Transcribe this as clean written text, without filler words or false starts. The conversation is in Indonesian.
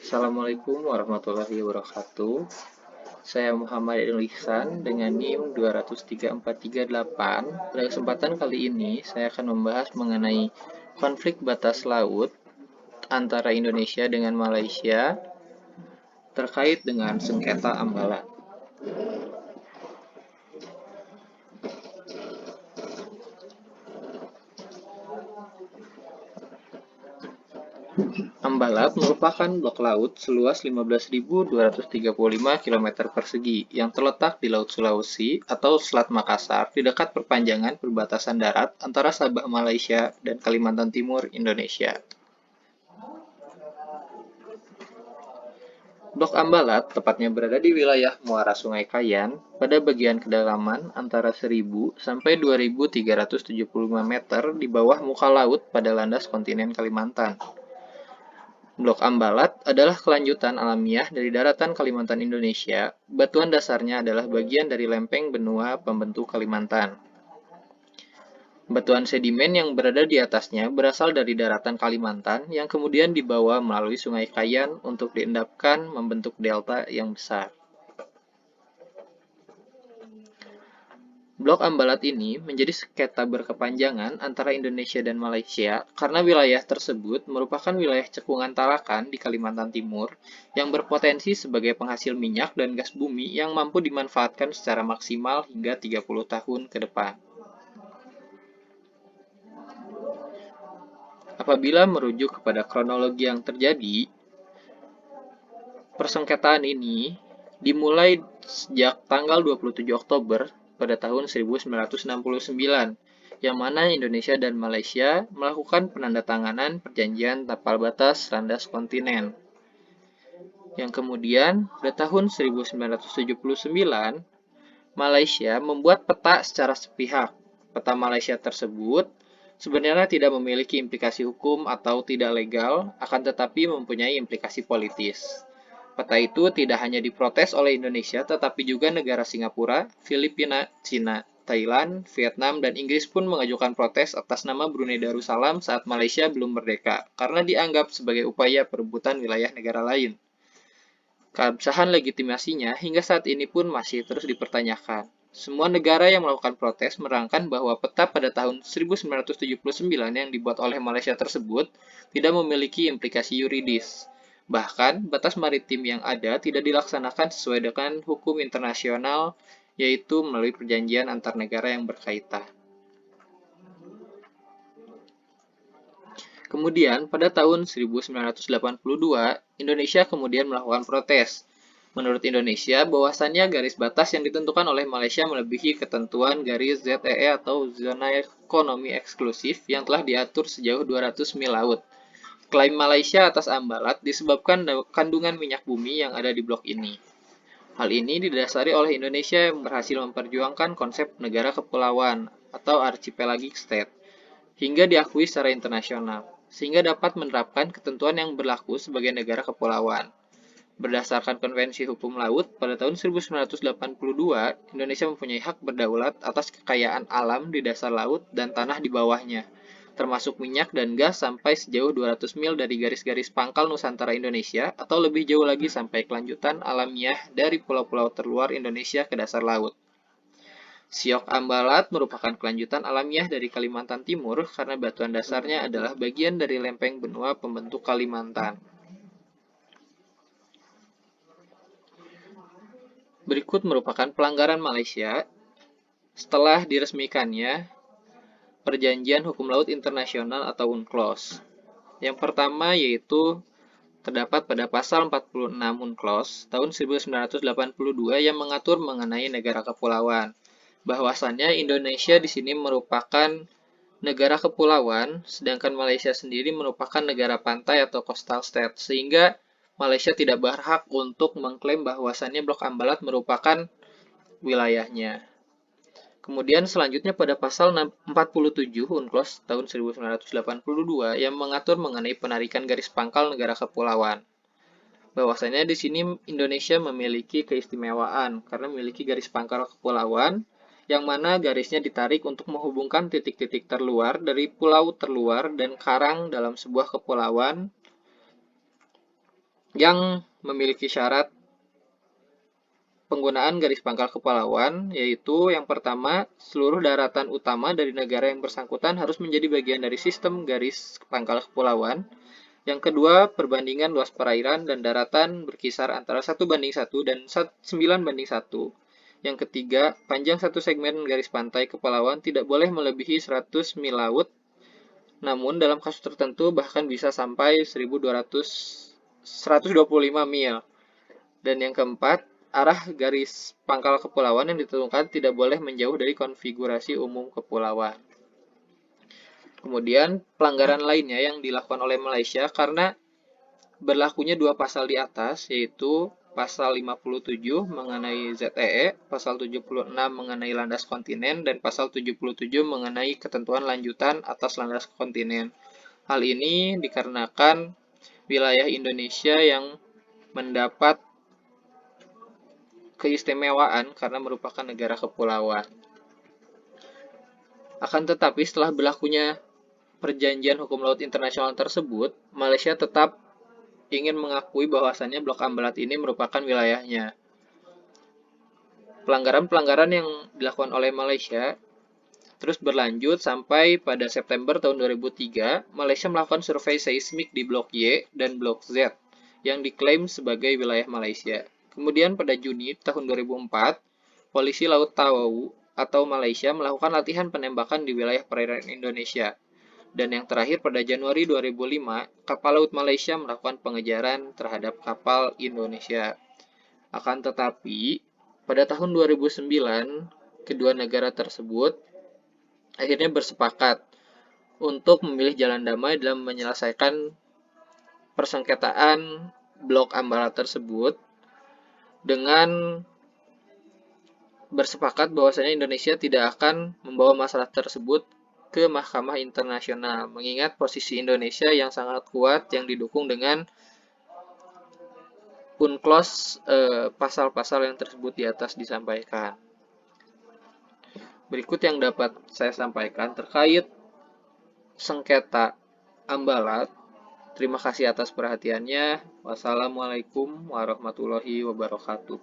Assalamualaikum warahmatullahi wabarakatuh. Saya Muhammad Idul Ihsan dengan NIM 23438. Pada kesempatan kali ini, saya akan membahas mengenai konflik batas laut antara Indonesia dengan Malaysia terkait dengan sengketa Ambalat. Ambalat merupakan blok laut seluas 15.235 km persegi yang terletak di Laut Sulawesi atau Selat Makassar di dekat perpanjangan perbatasan darat antara Sabah Malaysia dan Kalimantan Timur Indonesia. Blok Ambalat tepatnya berada di wilayah muara Sungai Kayan pada bagian kedalaman antara 1.000 sampai 2.375 meter di bawah muka laut pada landas kontinen Kalimantan. Blok Ambalat adalah kelanjutan alamiah dari daratan Kalimantan Indonesia. Batuan dasarnya adalah bagian dari lempeng benua pembentuk Kalimantan. Batuan sedimen yang berada di atasnya berasal dari daratan Kalimantan yang kemudian dibawa melalui Sungai Kayan untuk diendapkan membentuk delta yang besar. Blok Ambalat ini menjadi sengketa berkepanjangan antara Indonesia dan Malaysia karena wilayah tersebut merupakan wilayah cekungan Tarakan di Kalimantan Timur yang berpotensi sebagai penghasil minyak dan gas bumi yang mampu dimanfaatkan secara maksimal hingga 30 tahun ke depan. Apabila merujuk kepada kronologi yang terjadi, persengketaan ini dimulai sejak tanggal 27 Oktober pada tahun 1969, yang mana Indonesia dan Malaysia melakukan penandatanganan perjanjian tapal batas landas kontinen. Yang kemudian, pada tahun 1979, Malaysia membuat peta secara sepihak. Peta Malaysia tersebut sebenarnya tidak memiliki implikasi hukum atau tidak legal, akan tetapi mempunyai implikasi politis. Peta itu tidak hanya diprotes oleh Indonesia, tetapi juga negara Singapura, Filipina, Cina, Thailand, Vietnam, dan Inggris pun mengajukan protes atas nama Brunei Darussalam saat Malaysia belum merdeka, karena dianggap sebagai upaya perebutan wilayah negara lain. Keabsahan legitimasinya hingga saat ini pun masih terus dipertanyakan. Semua negara yang melakukan protes menerangkan bahwa peta pada tahun 1979 yang dibuat oleh Malaysia tersebut tidak memiliki implikasi yuridis. Bahkan, batas maritim yang ada tidak dilaksanakan sesuai dengan hukum internasional, yaitu melalui perjanjian antar negara yang berkaitan. Kemudian, pada tahun 1982, Indonesia kemudian melakukan protes. Menurut Indonesia, bahwasannya garis batas yang ditentukan oleh Malaysia melebihi ketentuan garis ZEE atau Zona Ekonomi Eksklusif yang telah diatur sejauh 200 mil laut. Klaim Malaysia atas Ambalat disebabkan kandungan minyak bumi yang ada di blok ini. Hal ini didasari oleh Indonesia yang berhasil memperjuangkan konsep negara kepulauan atau archipelagic state hingga diakui secara internasional, sehingga dapat menerapkan ketentuan yang berlaku sebagai negara kepulauan. Berdasarkan Konvensi Hukum Laut, pada tahun 1982, Indonesia mempunyai hak berdaulat atas kekayaan alam di dasar laut dan tanah di bawahnya, termasuk minyak dan gas sampai sejauh 200 mil dari garis-garis pangkal Nusantara Indonesia atau lebih jauh lagi sampai kelanjutan alamiah dari pulau-pulau terluar Indonesia ke dasar laut. Siok Ambalat merupakan kelanjutan alamiah dari Kalimantan Timur karena batuan dasarnya adalah bagian dari lempeng benua pembentuk Kalimantan. Berikut merupakan pelanggaran Malaysia setelah diresmikannya Perjanjian Hukum Laut Internasional atau UNCLOS. Yang pertama yaitu terdapat pada pasal 46 UNCLOS tahun 1982 yang mengatur mengenai negara kepulauan. Bahwasannya Indonesia di sini merupakan negara kepulauan, sedangkan Malaysia sendiri merupakan negara pantai atau coastal state, sehingga Malaysia tidak berhak untuk mengklaim bahwasannya Blok Ambalat merupakan wilayahnya. Kemudian selanjutnya pada pasal 47 UNCLOS tahun 1982 yang mengatur mengenai penarikan garis pangkal negara kepulauan. Bahwasanya di sini Indonesia memiliki keistimewaan karena memiliki garis pangkal kepulauan yang mana garisnya ditarik untuk menghubungkan titik-titik terluar dari pulau terluar dan karang dalam sebuah kepulauan yang memiliki syarat penggunaan garis pangkal kepulauan, yaitu yang pertama, seluruh daratan utama dari negara yang bersangkutan harus menjadi bagian dari sistem garis pangkal kepulauan. Yang kedua, perbandingan luas perairan dan daratan berkisar antara 1:1 dan 9:1. Yang ketiga, panjang satu segmen garis pantai kepulauan tidak boleh melebihi 100 mil laut, namun dalam kasus tertentu bahkan bisa sampai 125 mil. Dan yang keempat, arah garis pangkal kepulauan yang ditentukan tidak boleh menjauh dari konfigurasi umum kepulauan. Kemudian, pelanggaran lainnya yang dilakukan oleh Malaysia karena berlakunya dua pasal di atas, yaitu pasal 57 mengenai ZEE, pasal 76 mengenai landas kontinen, dan pasal 77 mengenai ketentuan lanjutan atas landas kontinen. Hal ini dikarenakan wilayah Indonesia yang mendapat keistimewaan karena merupakan negara kepulauan. Akan tetapi setelah berlakunya perjanjian hukum laut internasional tersebut, Malaysia tetap ingin mengakui bahwasannya Blok Ambalat ini merupakan wilayahnya. Pelanggaran-pelanggaran yang dilakukan oleh Malaysia terus berlanjut sampai pada September tahun 2003, Malaysia melakukan survei seismik di Blok Y dan Blok Z yang diklaim sebagai wilayah Malaysia. Kemudian pada Juni tahun 2004, Polisi Laut Tawau atau Malaysia melakukan latihan penembakan di wilayah perairan Indonesia. Dan yang terakhir pada Januari 2005, kapal laut Malaysia melakukan pengejaran terhadap kapal Indonesia. Akan tetapi, pada tahun 2009, kedua negara tersebut akhirnya bersepakat untuk memilih jalan damai dalam menyelesaikan persengketaan Blok Ambalat tersebut dengan bersepakat bahwasanya Indonesia tidak akan membawa masalah tersebut ke Mahkamah Internasional, mengingat posisi Indonesia yang sangat kuat yang didukung dengan UNCLOS pasal-pasal yang tersebut di atas disampaikan. Berikut yang dapat saya sampaikan terkait sengketa Ambalat. Terima kasih atas perhatiannya. Wassalamualaikum warahmatullahi wabarakatuh.